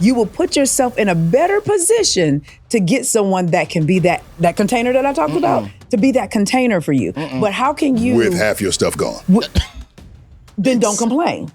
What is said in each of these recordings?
you will put yourself in a better position to get someone that can be that container that I talked about, to be that container for you. But how can you... With half your stuff gone. Then don't complain.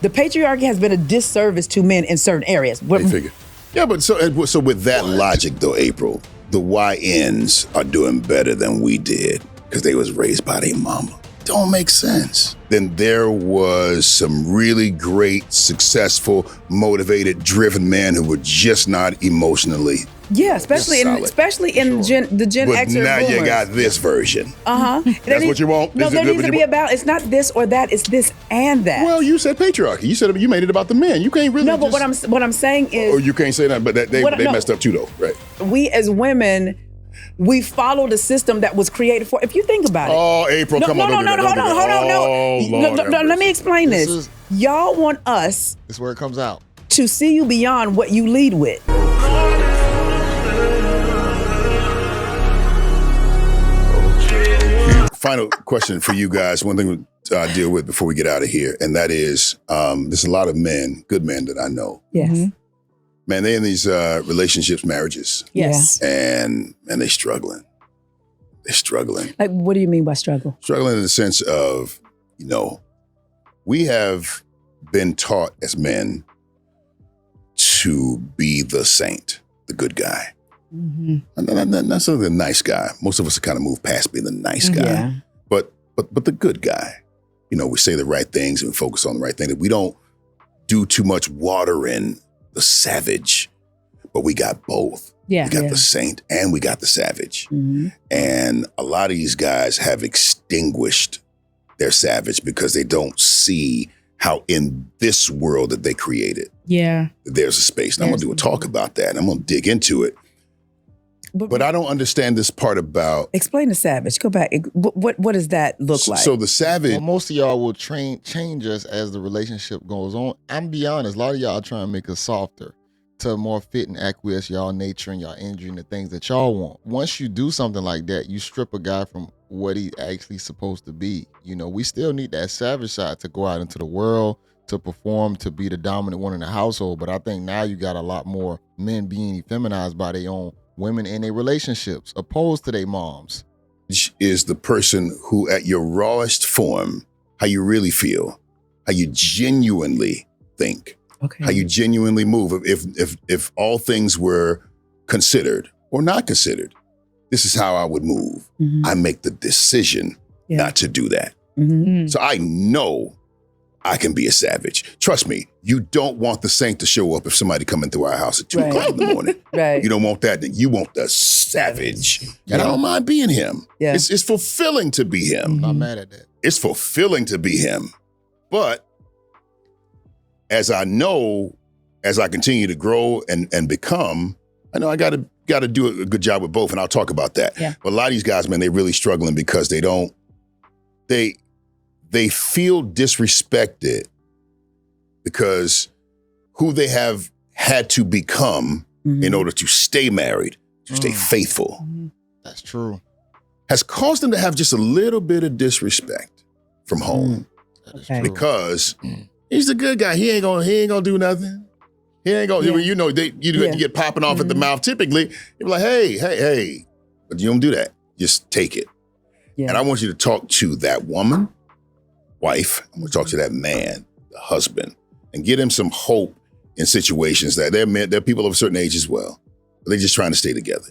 The patriarchy has been a disservice to men in certain areas. They figure. Yeah, but so with that logic though, April, the YNs are doing better than we did because they was raised by their mama. Don't make sense. Then there was some really great, successful, motivated, driven men who were just not emotionally. Yeah, especially in the Gen But X now boomers. you got this version. That's what you want? No, there needs to be a balance. It's not this or that. It's this and that. Well, you said patriarchy. You said you made it about the men. You can't really. No, but what I'm saying is. Or you can't say that. But they messed up too, though, right? We as women, we follow the system that was created for. If you think about it. Oh, April, come on! Hold on. Let me explain this. Y'all want us. This is where it comes out. To see you beyond what you lead with. Final question for you guys. One thing we'll deal with before we get out of here, and that is there's a lot of men, good men that I know. Yes. Man, they're in these relationships, marriages. Yes. And they're struggling. They're struggling. Like, what do you mean by struggle? Struggling in the sense of, we have been taught as men to be the saint, the good guy. Not sort of the nice guy. Most of us have kind of moved past being the nice guy. Yeah. But the good guy. We say the right things and focus on the right thing. That we don't do too much watering the savage, but we got both. Yeah. We got the saint and we got the savage. Mm-hmm. And a lot of these guys have extinguished their savage because they don't see how in this world that they created, there's a space. And I'm going to do a talk about that. And I'm going to dig into it. But I don't understand this part about... Explain the savage. Go back. What does that look like? So the savage... Well, most of y'all will change us as the relationship goes on. I'm be honest, a lot of y'all are trying to make us softer to more fit and acquiesce y'all nature and y'all energy and the things that y'all want. Once you do something like that, you strip a guy from what he actually supposed to be. We still need that savage side to go out into the world, to perform, to be the dominant one in the household. But I think now you got a lot more men being effeminized by their own women in their relationships, opposed to their moms. Is the person who at your rawest form, how you really feel, how you genuinely think, how you genuinely move. If all things were considered or not considered, this is how I would move. I make the decision not to do that. So I know I can be a savage. Trust me, you don't want the saint to show up if somebody coming through our house at 2 o'clock in the morning. You don't want that. You want the savage. And I don't mind being him. It's fulfilling to be him. I'm not mad at that. It's fulfilling to be him. But as I continue to grow and become, I know I got to do a good job with both, and I'll talk about that. But a lot of these guys, man, they're really struggling because they feel disrespected because who they have had to become in order to stay married, to stay faithful. That's true. Has caused them to have just a little bit of disrespect from home. That is true. Because he's the good guy. He ain't gonna do nothing. He ain't gonna, you get popping off at the mouth. Typically, you're like, hey, but you don't do that. Just take it. And I want you to talk to that woman, wife. I'm going to talk to that man, the husband, and get him some hope in situations that they're people of a certain age as well. But they're just trying to stay together.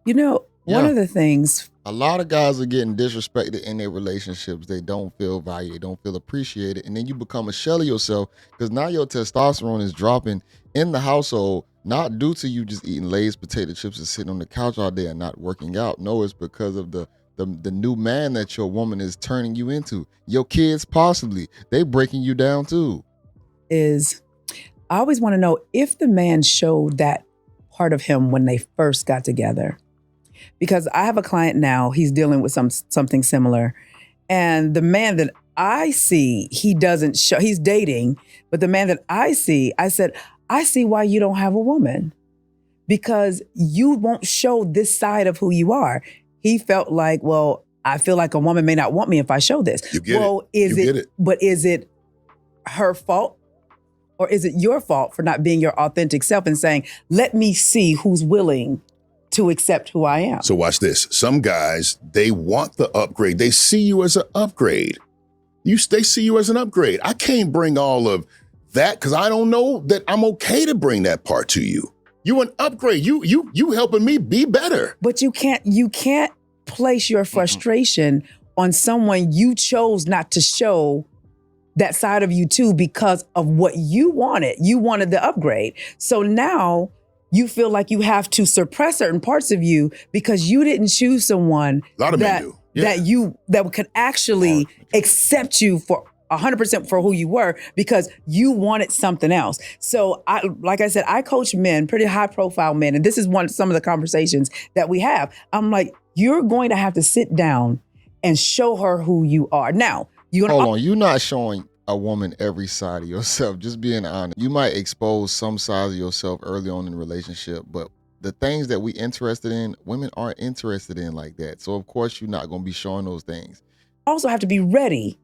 One of the things. A lot of guys are getting disrespected in their relationships. They don't feel valued. They don't feel appreciated. And then you become a shell of yourself because now your testosterone is dropping in the household, not due to you just eating Lay's potato chips and sitting on the couch all day and not working out. No, it's because of the new man that your woman is turning you into. Your kids, possibly, they breaking you down too. I always want to know if the man showed that part of him when they first got together. Because I have a client now, he's dealing with something similar. And the man that I see, he doesn't show, he's dating, but the man that I see, I said, I see why you don't have a woman. Because you won't show this side of who you are. He felt like, well, I feel like a woman may not want me if I show this. You get it. But is it her fault? or is it your fault for not being your authentic self and saying, let me see who's willing to accept who I am? So watch this. Some guys, they want the upgrade. They see you as an upgrade. They see you as an upgrade. I can't bring all of that because I don't know that I'm okay to bring that part to you. You an upgrade. You helping me be better. But you can't place your frustration on someone you chose not to show that side of you to because of what you wanted. You wanted the upgrade. So now you feel like you have to suppress certain parts of you because you didn't choose someone A lot of men do. Yeah. that could actually accept you for 100% for who you were because you wanted something else. So like I said, I coach men, pretty high profile men. And this is some of the conversations that we have. I'm like, you're going to have to sit down and show her who you are. Now, hold on. You're not showing a woman every side of yourself. Just being honest. You might expose some sides of yourself early on in the relationship, but the things that we interested in, women aren't interested in like that. So of course you're not going to be showing those things. Also have to be ready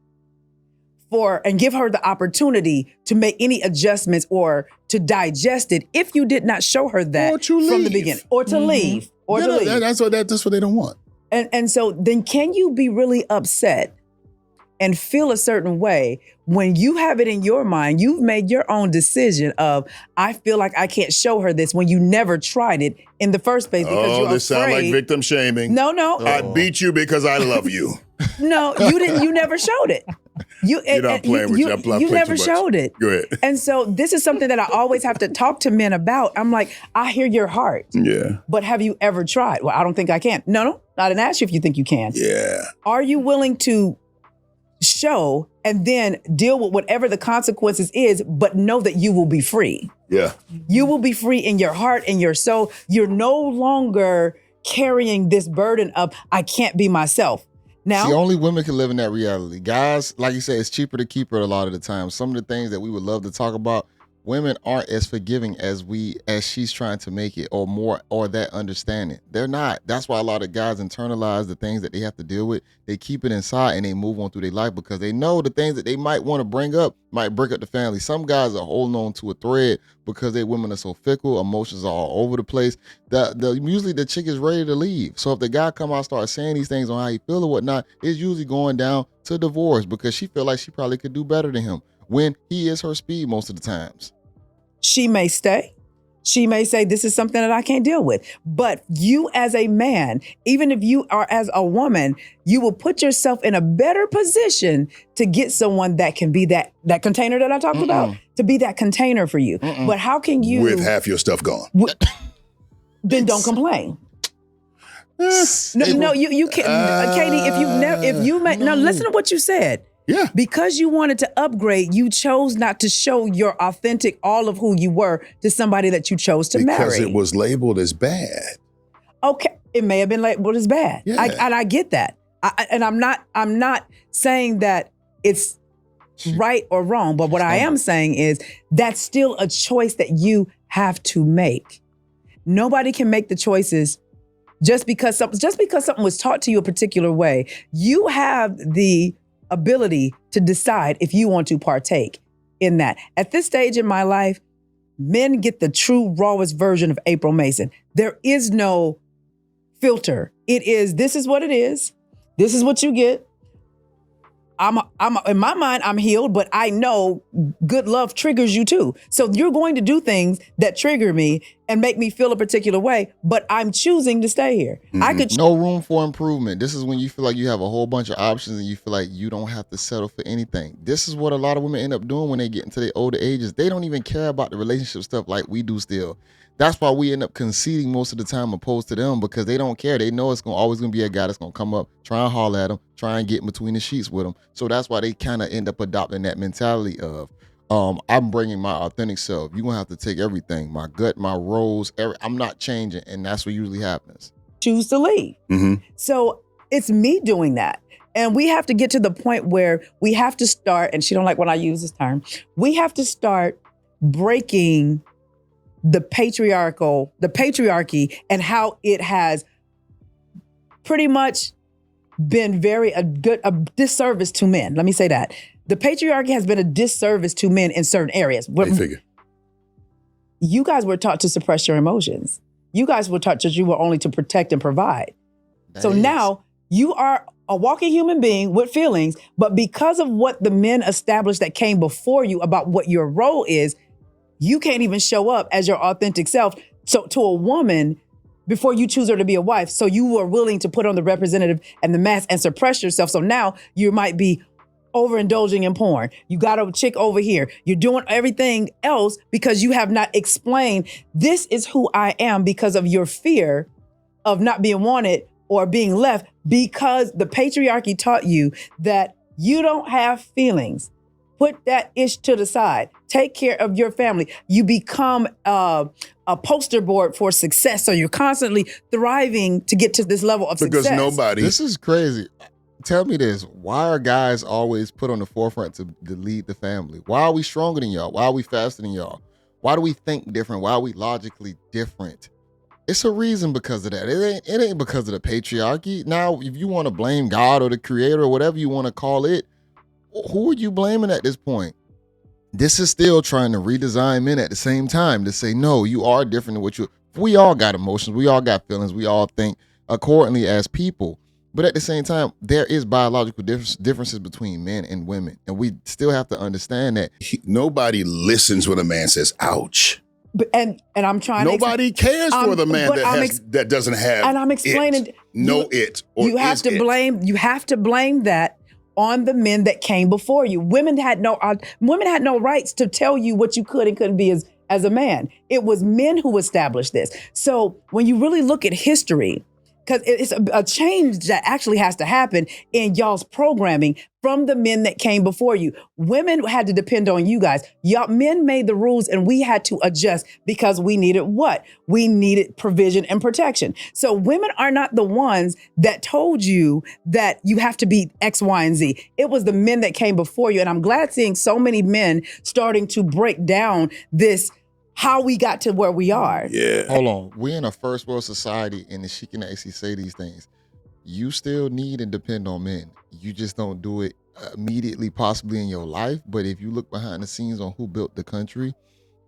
and give her the opportunity to make any adjustments or to digest it if you did not show her that from the beginning. Or to leave. Or to leave. That's what they don't want. And so then can you be really upset and feel a certain way when you have it in your mind, you've made your own decision of, I feel like I can't show her this when you never tried it in the first place because you're afraid. This sounds like victim shaming. No. I beat you because I love you. No, you didn't. You never showed it. You're not playing with you. You never showed it. Go ahead. And so this is something that I always have to talk to men about. I'm like, I hear your heart. Yeah. But have you ever tried? Well, I don't think I can. No. I didn't ask you if you think you can. Yeah. Are you willing to show and then deal with whatever the consequences is, but know that you will be free? Yeah. You will be free in your heart and your soul. You're no longer carrying this burden of, I can't be myself. Now, see, only women can live in that reality. Guys, like you said, it's cheaper to keep her a lot of the time. Some of the things that we would love to talk about, women aren't as forgiving as she's trying to make it, or that understanding. They're not. That's why a lot of guys internalize the things that they have to deal with. They keep it inside and they move on through their life because they know the things that they might want to bring up might break up the family. Some guys are holding on to a thread because their women are so fickle, emotions are all over the place. Usually the chick is ready to leave. So if the guy come out and start saying these things on how he feel or whatnot, it's usually going down to divorce because she feel like she probably could do better than him when he is her speed most of the times. She may stay. She may say, this is something that I can't deal with. But you as a man, even if you are as a woman, you will put yourself in a better position to get someone that can be that container that I talked about, to be that container for you. But how can you... With half your stuff gone. Then don't complain. No, you can't. Katie, now listen to what you said. Yeah. Because you wanted to upgrade, you chose not to show your authentic, all of who you were to somebody that you chose to marry. Because it was labeled as bad. Okay. It may have been labeled as bad. Yeah. I get that. I'm not saying that it's right or wrong, but what I am saying is that's still a choice that you have to make. Nobody can make the choices just because something was taught to you a particular way. You have the ability to decide if you want to partake in that. At this stage in my life, men get the true rawest version of April Mason. There is no filter. This is what it is. This is what you get. I'm in my mind, I'm healed, but I know good love triggers you too. So you're going to do things that trigger me and make me feel a particular way, but I'm choosing to stay here. I could no room for improvement. This is when you feel like you have a whole bunch of options and you feel like you don't have to settle for anything. This is what a lot of women end up doing when they get into their older ages. They don't even care about the relationship stuff like we do still. That's why we end up conceding most of the time opposed to them because they don't care. They know it's always going to be a guy that's going to come up, try and holler at them, try and get in between the sheets with them. So that's why they kind of end up adopting that mentality of, I'm bringing my authentic self. You're going to have to take everything, my gut, my roles. I'm not changing. And that's what usually happens. Choose to leave. So it's me doing that. And we have to get to the point where we have to start, and she don't like when I use this term, we have to start breaking the patriarchy and how it has pretty much been a disservice to men. Let me say that. The patriarchy has been a disservice to men in certain areas. I figure. You guys were taught to suppress your emotions. You guys were taught that you were only to protect and provide. Now you are a walking human being with feelings, but because of what the men established that came before you about what your role is, you can't even show up as your authentic self. So to a woman, before you choose her to be a wife, so you were willing to put on the representative and the mask and suppress yourself. So now you might be overindulging in porn. You got a chick over here. You're doing everything else because you have not explained, this is who I am, because of your fear of not being wanted or being left, because the patriarchy taught you that you don't have feelings. Put that ish to the side. Take care of your family. You become a poster board for success. So you're constantly thriving to get to this level of success. Because nobody. This is crazy. Tell me this. Why are guys always put on the forefront to lead the family? Why are we stronger than y'all? Why are we faster than y'all? Why do we think different? Why are we logically different? It's a reason because of that. It ain't because of the patriarchy. Now, if you want to blame God or the creator or whatever you want to call it, who are you blaming at this point? This is still trying to redesign men at the same time to say, no, you are different than what you. We all got emotions. We all got feelings. We all think accordingly as people. But at the same time, there is biological differences between men and women. And we still have to understand that. Nobody listens when a man says, ouch. And I'm trying Nobody cares for the man that doesn't have and I'm explaining it. Or you have to blame that on the men that came before you. Women had no rights to tell you what you could and couldn't be as a man. It was men who established this. So when you really look at history, because it's a change that actually has to happen in y'all's programming from the men that came before you. Women had to depend on you guys. Y'all men made the rules and we had to adjust because we needed what? We needed provision and protection. So women are not the ones that told you that you have to be X, Y, and Z. It was the men that came before you. And I'm glad seeing so many men starting to break down this, how we got to where we are. Yeah. Hold on. We're in a first world society, and she can actually say these things. You still need and depend on men. You just don't do it immediately, possibly in your life. But if you look behind the scenes on who built the country,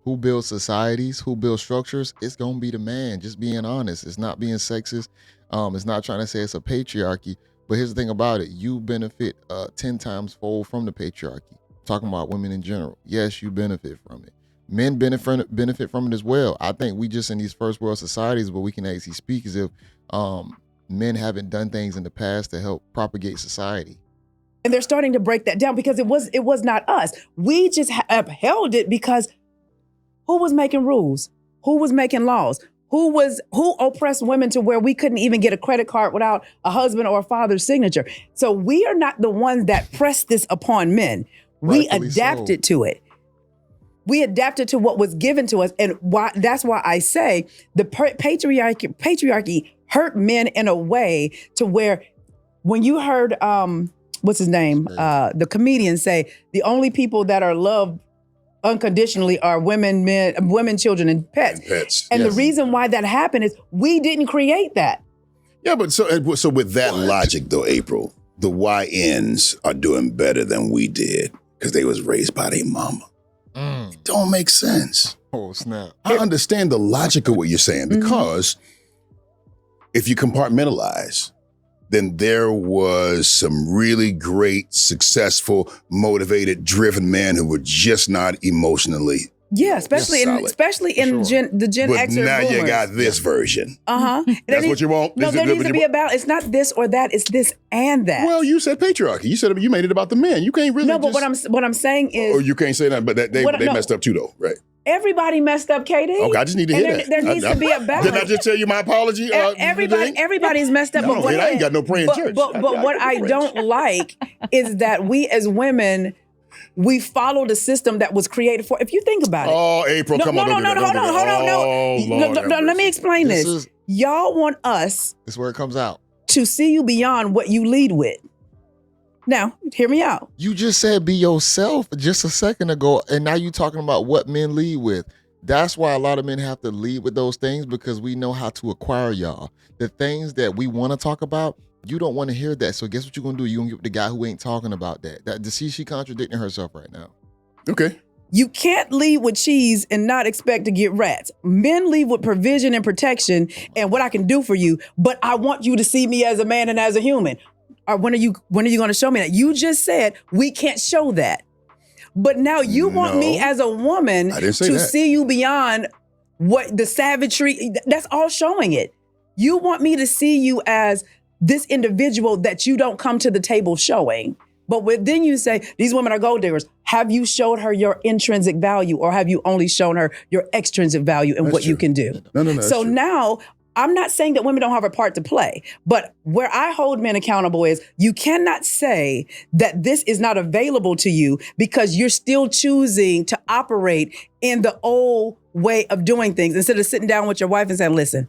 who built societies, who built structures, it's going to be the man. Just being honest. It's not being sexist. It's not trying to say it's a patriarchy. But here's the thing about it. You benefit 10 times fold from the patriarchy. Talking about women in general. Yes, you benefit from it. Men benefit from it as well. I think we just in these first world societies where we can actually speak as if men haven't done things in the past to help propagate society. And they're starting to break that down because it was not us. We just upheld it because who was making rules? Who was making laws? Who oppressed women to where we couldn't even get a credit card without a husband or a father's signature? So we are not the ones that pressed this upon men. We adapted to it. We adapted to what was given to us. And that's why I say the patriarchy hurt men in a way to where when you heard, what's his name? The comedian say, the only people that are loved unconditionally are women, children, and pets. And the reason why that happened is we didn't create that. Yeah, but so with that logic though, April, the YNs are doing better than we did because they was raised by their mama. It don't make sense. Oh, snap. I understand the logic of what you're saying because if you compartmentalize, then there was some really great, successful, motivated, driven men who were just not emotionally. Yeah, especially in the Gen X. But now you got this version. That's what you want. No, there needs to be about. It's not this or that. It's this and that. Well, you said patriarchy. You said you made it about the men. You can't really. No, but what I'm saying is. Or you can't say that. But they messed up too, though, right? Everybody messed up, KD. Okay, I just need to hear that. There needs to be a balance. Didn't I just tell you my apology? Everybody's messed up. No, I ain't got no praying church. But what I don't like is that we as women. We follow the system that was created for. If you think about it. Oh, April, come on. Hold on. Let me explain this. Y'all want us. This is where it comes out. To see you beyond what you lead with. Now, hear me out. You just said be yourself just a second ago, and now you're talking about what men lead with. That's why a lot of men have to lead with those things because we know how to acquire y'all. The things that we want to talk about, You don't want to hear that. So guess what you're going to do? You're going to get with the guy who ain't talking about that. She contradicting herself right now. Okay. You can't lead with cheese and not expect to get rats. Men lead with provision and protection and what I can do for you, but I want you to see me as a man and as a human. Or when are you going to show me that? You just said we can't show that. But now you want me as a woman to see you beyond what the savagery, that's all showing it. You want me to see you as this individual that you don't come to the table showing. But then you say, these women are gold diggers. Have you showed her your intrinsic value, or have you only shown her your extrinsic value and what you can do? No. So now, I'm not saying that women don't have a part to play, but where I hold men accountable is you cannot say that this is not available to you because you're still choosing to operate in the old way of doing things instead of sitting down with your wife and saying, listen,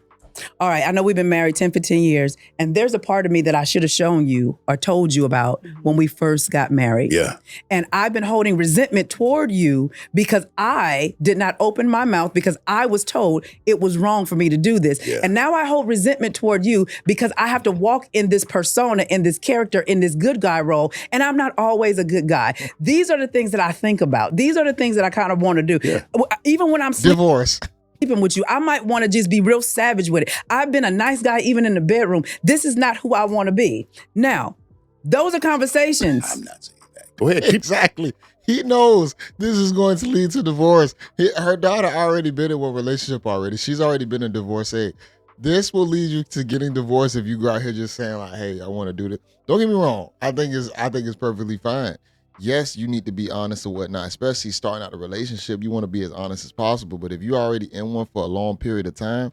all right, I know we've been married 10, 15 years, and there's a part of me that I should have shown you or told you about when we first got married. Yeah. And I've been holding resentment toward you because I did not open my mouth because I was told it was wrong for me to do this. Yeah. And now I hold resentment toward you because I have to walk in this persona, in this character, in this good guy role, and I'm not always a good guy. These are the things that I think about. These are the things that I kind of want to do. Yeah. Even when I'm Divorce. sleeping with you, I might want to just be real savage with it. I've been a nice guy even in the bedroom. This is not who I want to be. Now, those are conversations. I'm not saying that. Go ahead. Exactly. He knows this is going to lead to divorce. Her daughter already been in one relationship already. She's already been a divorcee. This will lead you to getting divorced if you go out here just saying like, hey, I want to do this. Don't get me wrong. I think it's perfectly fine. Yes, you need to be honest and whatnot, especially starting out a relationship. You want to be as honest as possible. But if you're already in one for a long period of time,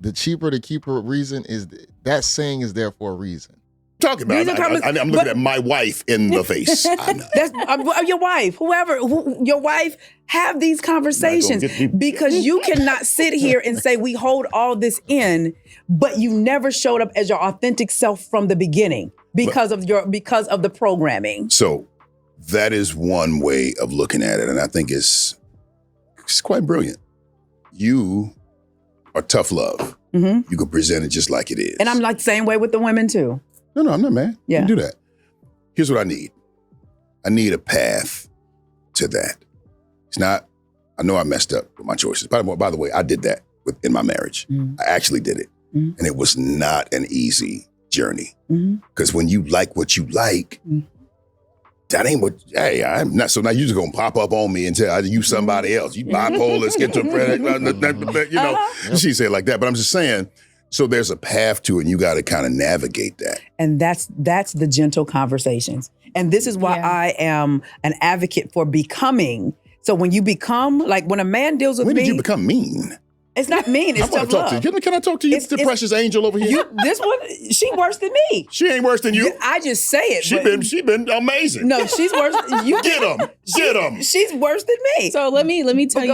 the cheaper to keep her reason is that saying is there for a reason. Talking about, I'm looking at my wife in the face. That's your wife, your wife, have these conversations because you cannot sit here and say we hold all this in, but you never showed up as your authentic self from the beginning because of the programming. So that is one way of looking at it, and I think it's quite brilliant. You are tough love. Mm-hmm. You can present it just like it is. And I'm like the same way with the women too. No, I'm not, man. Yeah. You can do that. Here's what I need. I need a path to that. It's not, I know I messed up with my choices. By the way, I did that in my marriage. I actually did it. And it was not an easy journey. Because when you like what you like, that ain't what, hey, I'm not, so now you just gonna pop up on me and tell you somebody else. You bipolar, schizophrenic, you know, she said it like that. But I'm just saying, so there's a path to it and you got to kind of navigate that. And that's the gentle conversations. And this is why I am an advocate for becoming. So when you become, like when a man deals with me. When did you become mean? It's not mean, it's tough love. Can I talk to you, the precious angel over here? This one, she worse than me. She ain't worse than you. I just say it. She been amazing. No, she's worse. You get them. She's worse than me. So let me tell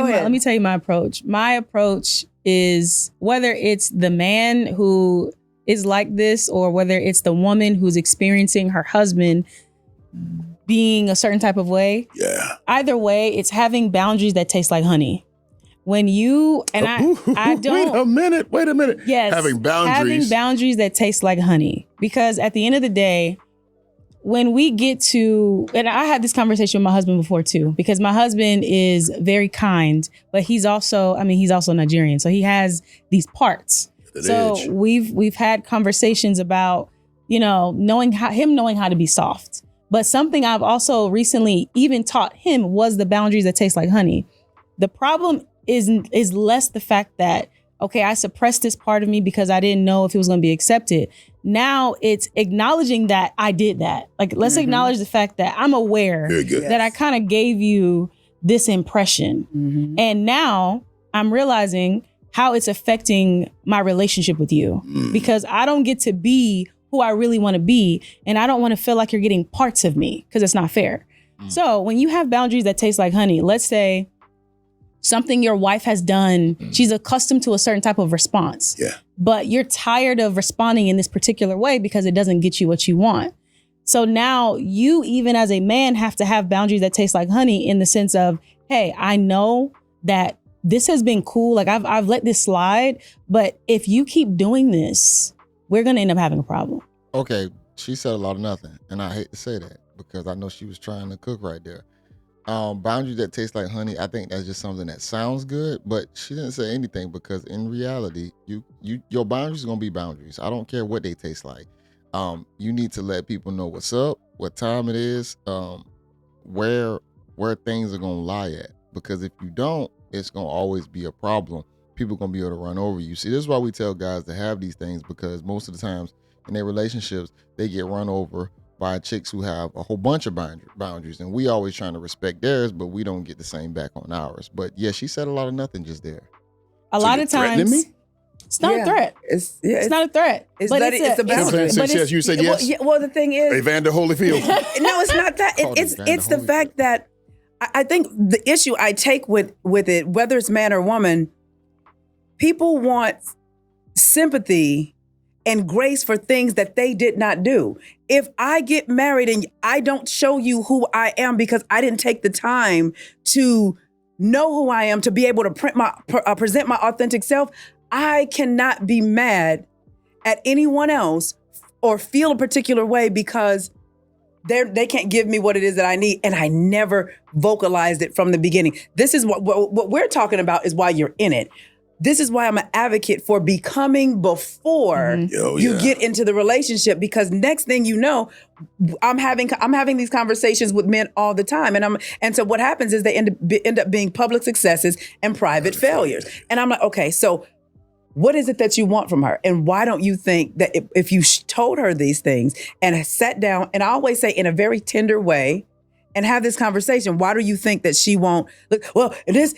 you my approach. My approach is whether it's the man who is like this or whether it's the woman who's experiencing her husband being a certain type of way. Yeah. Either way, it's having boundaries that taste like honey. When you and I don't wait a minute. Yes. Having boundaries that taste like honey. Because at the end of the day, when we get to, and I had this conversation with my husband before too, because my husband is very kind, but he's also Nigerian. So he has these parts. So we've had conversations about, knowing how to be soft. But something I've also recently even taught him was the boundaries that taste like honey. The problem is less the fact that, okay, I suppressed this part of me because I didn't know if it was going to be accepted. Now it's acknowledging that I did that. Like, let's acknowledge the fact that I'm aware that I kind of gave you this impression. And now I'm realizing how it's affecting my relationship with you because I don't get to be who I really want to be. And I don't want to feel like you're getting parts of me because it's not fair. So when you have boundaries that taste like honey, let's say something your wife has done, she's accustomed to a certain type of response. Yeah. But you're tired of responding in this particular way because it doesn't get you what you want. So now you, even as a man, have to have boundaries that taste like honey in the sense of, hey, I know that this has been cool. Like I've let this slide, but if you keep doing this, we're going to end up having a problem. Okay, she said a lot of nothing, and I hate to say that because I know she was trying to cook right there. Boundaries that taste like honey, I think that's just something that sounds good, but she didn't say anything because in reality, your boundaries are gonna be boundaries. I don't care what they taste like. You need to let people know what's up, what time it is, where things are gonna lie at. Because if you don't, it's gonna always be a problem. People gonna be able to run over you. See, this is why we tell guys to have these things, because most of the times in their relationships, they get run over by chicks who have a whole bunch of boundaries, and we always trying to respect theirs, but we don't get the same back on ours. But yeah, she said a lot of nothing just there. A lot of times, me? it's not a threat. It's not a threat. It's a boundary. Yes, you said yes. Well, the thing is, Evander Holyfield. no, it's not that. It's the fact that I think the issue I take with it, whether it's man or woman, people want sympathy and grace for things that they did not do. If I get married and I don't show you who I am because I didn't take the time to know who I am, to be able to present my authentic self, I cannot be mad at anyone else or feel a particular way because they can't give me what it is that I need, and I never vocalized it from the beginning. This is what we're talking about, is why you're in it. This is why I'm an advocate for becoming before you get into the relationship, because next thing you know, I'm having these conversations with men all the time, and so what happens is they end up being public successes and private failures. And I'm like, okay, so what is it that you want from her? And why don't you think that if you told her these things and sat down, and I always say in a very tender way, and have this conversation, why do you think that she won't look? Well,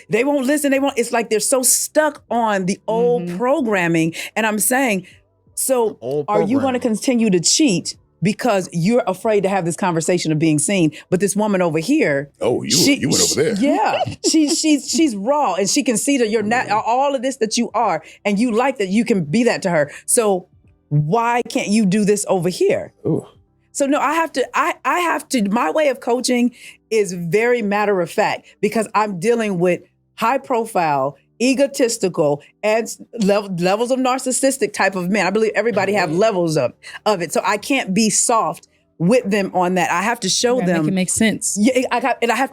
they won't listen. It's like they're so stuck on the old programming. And I'm saying, so are you going to continue to cheat because you're afraid to have this conversation of being seen? But this woman over here, you went over there. Yeah, she's raw, and she can see that you're not all of this that you are, and you like that you can be that to her. So why can't you do this over here? Ooh. So no, I have to, my way of coaching is very matter of fact, because I'm dealing with high profile, egotistical, and levels of narcissistic type of men. I believe everybody have levels of it. So I can't be soft with them on that. I have to show them. Make it make sense. Yeah, I have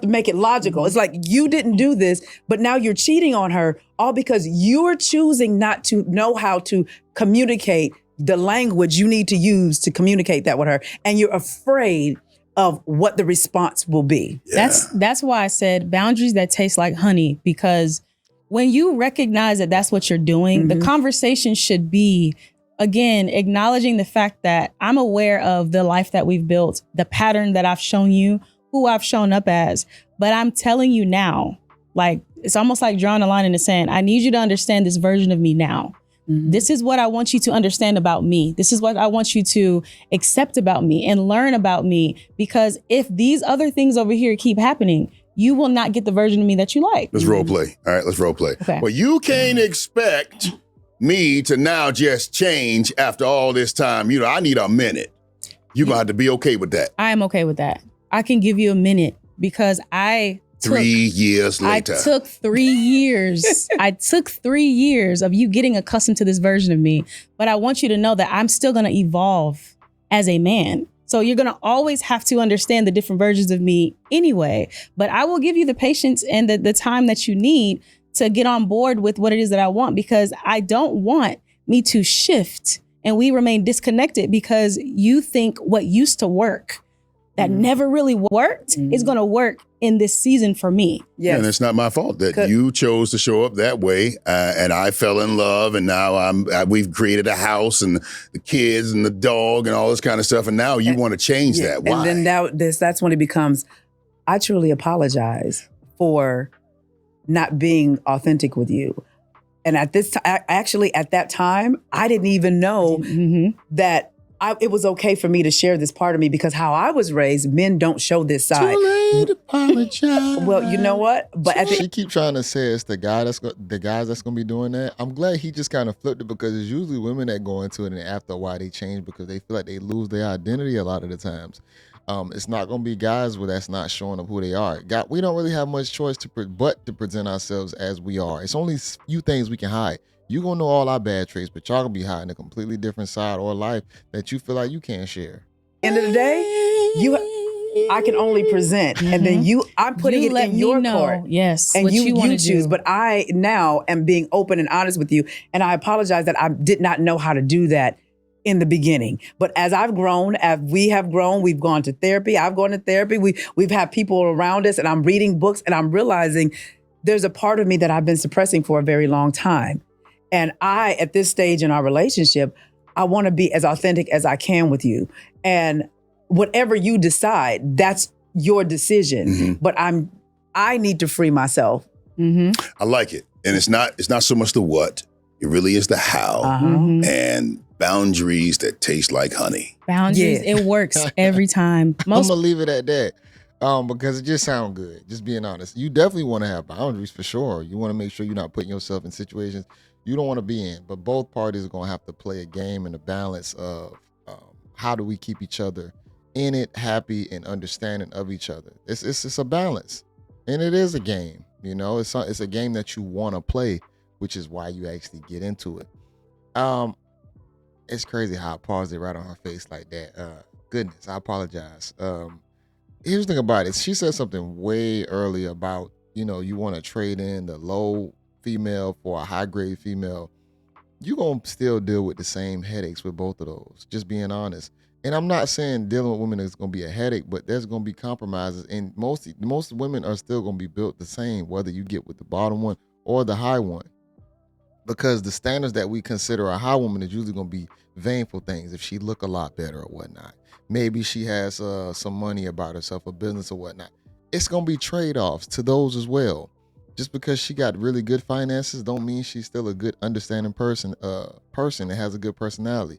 to make it logical. It's like, you didn't do this, but now you're cheating on her, all because you're choosing not to know how to communicate the language you need to use to communicate that with her, and you're afraid of what the response will be. Yeah. That's why I said boundaries that taste like honey, because when you recognize that that's what you're doing, the conversation should be, again, acknowledging the fact that I'm aware of the life that we've built, the pattern that I've shown you, who I've shown up as, but I'm telling you now, like, it's almost like drawing a line in the sand. I need you to understand this version of me now. This is what I want you to understand about me. This is what I want you to accept about me and learn about me. Because if these other things over here keep happening, you will not get the version of me that you like. Let's role play. All right, let's role play. Okay. Well, you can't expect me to now just change after all this time. You know, I need a minute. You're going to have to be okay with that. I am okay with that. I can give you a minute because 3 years later. I took 3 years. I took 3 years of you getting accustomed to this version of me. But I want you to know that I'm still going to evolve as a man. So you're going to always have to understand the different versions of me anyway. But I will give you the patience and the time that you need to get on board with what it is that I want, because I don't want me to shift and we remain disconnected because you think what used to work that never really worked is going to work in this season for me. Yes. And it's not my fault that you chose to show up that way, and I fell in love, and now we've created a house and the kids and the dog and all this kind of stuff, and now you want to change that. Why? And then that's when it becomes, I truly apologize for not being authentic with you. And at that time, I didn't even know that it was okay for me to share this part of me, because how I was raised, men don't show this side. Too late, apologize. Well, you know what? But she keep trying to say it's the guys that's gonna be doing that. I'm glad he just kind of flipped it, because it's usually women that go into it, and after a while they change because they feel like they lose their identity a lot of the times. It's not going to be guys where that's not showing up who they are. We don't really have much choice but to present ourselves as we are. It's only few things we can hide. You going to know all our bad traits, but y'all going to be hiding a completely different side or life that you feel like you can't share. End of the day, I can only present, and then I'm putting it in your court. Yes, and you choose. do. But I now am being open and honest with you, and I apologize that I did not know how to do that in the beginning. But as I've grown, as we have grown, we've gone to therapy. I've gone to therapy. We've had people around us, and I'm reading books, and I'm realizing there's a part of me that I've been suppressing for a very long time. And at this stage in our relationship, I want to be as authentic as I can with you. And whatever you decide, that's your decision. But I need to free myself. I like it. And it's not so much the what, it really is the how. And boundaries that taste like honey. Boundaries, it works every time. I'm gonna leave it at that. Because it just sounds good. Just being honest. You definitely want to have boundaries for sure. You want to make sure you're not putting yourself in situations you don't want to be in. But both parties are gonna have to play a game in the balance of how do we keep each other in it, happy and understanding of each other. It's a balance, and it is a game. You know, it's a game that you want to play, which is why you actually get into it. It's crazy how I paused it right on her face like that. Goodness, I apologize. Here's the thing about it. She said something way earlier about, you want to trade in the low female for a high grade female. You're going to still deal with the same headaches with both of those, just being honest. And I'm not saying dealing with women is going to be a headache, but there's going to be compromises. And most women are still going to be built the same, whether you get with the bottom one or the high one. Because the standards that we consider a high woman is usually going to be vainful things. If she look a lot better or whatnot, maybe she has some money about herself, a business or whatnot. It's going to be trade-offs to those as well. Just because she got really good finances don't mean she's still a good understanding person that has a good personality.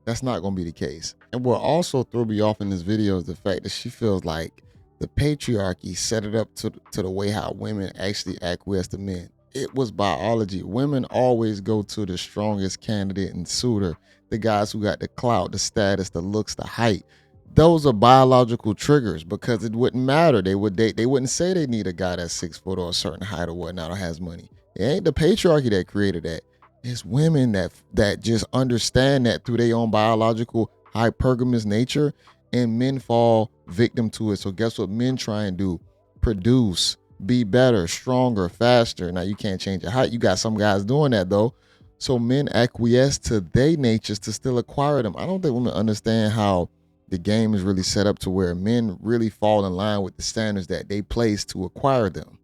That's not going to be the case. And what also threw me off in this video is the fact that she feels like the patriarchy set it up to the way how women actually acquiesce to men. It was biology. Women always go to the strongest candidate and suitor, the guys who got the clout, the status, the looks, the height. Those are biological triggers because it wouldn't matter. They wouldn't say they need a guy that's 6 foot or a certain height or whatnot or has money. It ain't the patriarchy that created that. It's women that just understand that through their own biological hypergamous nature, and men fall victim to it. So guess what men try and do? Produce. Be better, stronger, faster. Now you can't change your height. You got some guys doing that though. So men acquiesce to their natures to still acquire them. I don't think women understand how the game is really set up to where men really fall in line with the standards that they place to acquire them.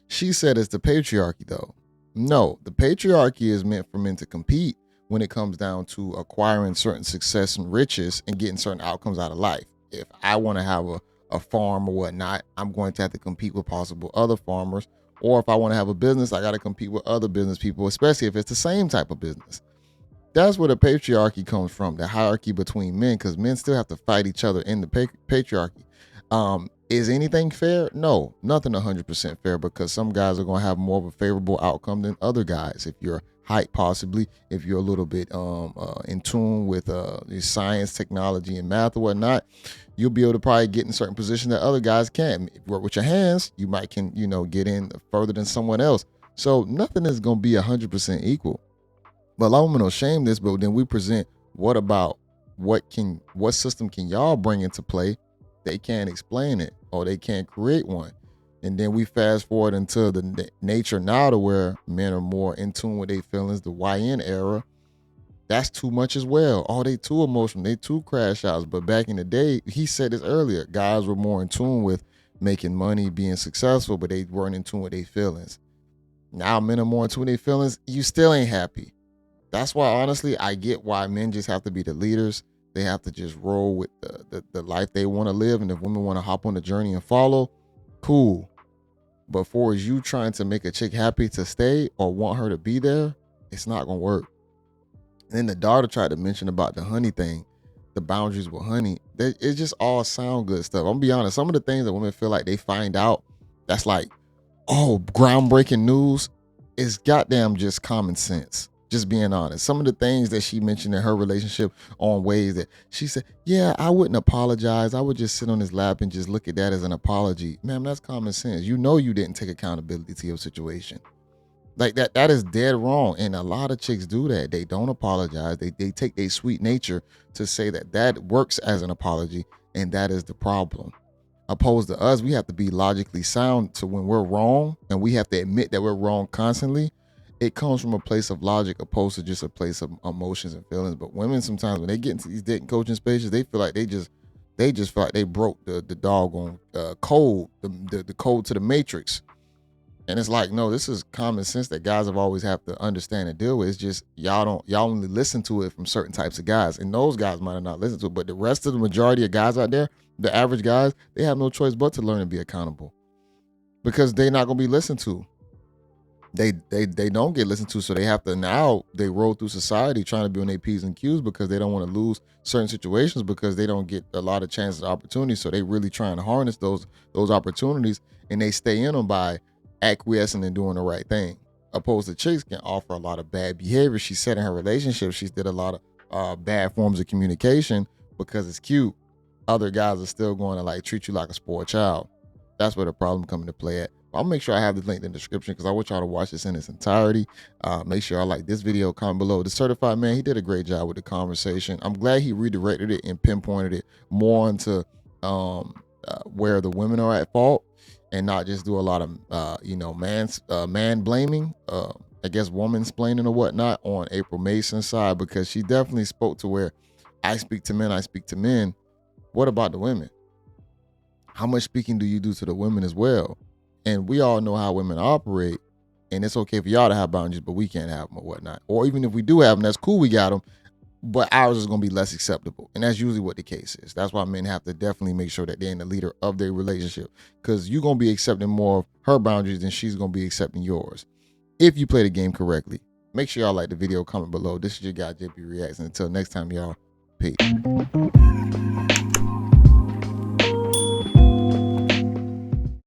She said it's the patriarchy though. No, the patriarchy is meant for men to compete when it comes down to acquiring certain success and riches and getting certain outcomes out of life. If I want to have a farm or whatnot, I'm going to have to compete with possible other farmers. Or if I want to have a business, I got to compete with other business people, especially if it's the same type of business. That's where the patriarchy comes from, the hierarchy between men, because men still have to fight each other in the patriarchy. Is anything fair? No, nothing 100% fair, because some guys are going to have more of a favorable outcome than other guys. If you're height, possibly, if you're a little bit in tune with science, technology, and math or whatnot, you'll be able to probably get in certain positions that other guys can't. If you work with your hands, you might can get in further than someone else. So nothing is going to be 100% equal. But a lot of women will shame this, but then we present, what about what system can y'all bring into play? They can't explain it or they can't create one. And then we fast forward into the nature now to where men are more in tune with their feelings, the YN era. That's too much as well. Oh, they too emotional. They too crash outs. But back in the day, he said this earlier, guys were more in tune with making money, being successful, but they weren't in tune with their feelings. Now men are more in tune with their feelings. You still ain't happy. That's why, honestly, I get why men just have to be the leaders. They have to just roll with the life they want to live. And if women want to hop on the journey and follow, cool. But for you trying to make a chick happy to stay or want her to be there, it's not going to work. And then the daughter tried to mention about the honey thing, the boundaries with honey. It just all sound good stuff. I'm going to be honest. Some of the things that women feel like they find out, that's like, oh, groundbreaking news, is goddamn just common sense. Just being honest. Some of the things that she mentioned in her relationship on ways that she said, yeah, I wouldn't apologize. I would just sit on his lap and just look at that as an apology. Ma'am, that's common sense. You know you didn't take accountability to your situation. Like that is dead wrong. And a lot of chicks do that. They don't apologize. They take their sweet nature to say that works as an apology, and that is the problem. Opposed to us, we have to be logically sound to when we're wrong, and we have to admit that we're wrong constantly. It comes from a place of logic opposed to just a place of emotions and feelings. But women sometimes when they get into these dating coaching spaces, they feel like they just feel like they broke the doggone code, the code to the matrix. And it's like, no, this is common sense that guys have always have to understand and deal with. It's just y'all only listen to it from certain types of guys. And those guys might have not listened to it. But the rest of the majority of guys out there, the average guys, they have no choice but to learn and be accountable. Because they're not gonna be listened to. They don't get listened to, so they have to now they roll through society trying to be on their P's and Q's because they don't want to lose certain situations because they don't get a lot of chances and opportunities. So they really trying to harness those opportunities, and they stay in them by acquiescing and doing the right thing. Opposed to chicks can offer a lot of bad behavior. She said in her relationship, she did a lot of bad forms of communication because it's cute. Other guys are still going to like treat you like a spoiled child. That's where the problem come into play at. I'll make sure I have the link in the description because I want y'all to watch this in its entirety. Make sure I like this video, comment below. The certified man, he did a great job with the conversation. I'm glad he redirected it and pinpointed it more into where the women are at fault and not just do a lot of man blaming, I guess woman splaining or whatnot on April Mason's side, because she definitely spoke to where I speak to men. What about the women? How much speaking do you do to the women as well? And we all know how women operate, and it's okay for y'all to have boundaries, but we can't have them or whatnot. Or even if we do have them, that's cool, we got them, but ours is going to be less acceptable. And that's usually what the case is. That's why men have to definitely make sure that they're in the leader of their relationship, because you're going to be accepting more of her boundaries than she's going to be accepting yours. If you play the game correctly. Make sure y'all like the video, comment below. This is your guy, JayBReacts. And until next time, y'all, peace.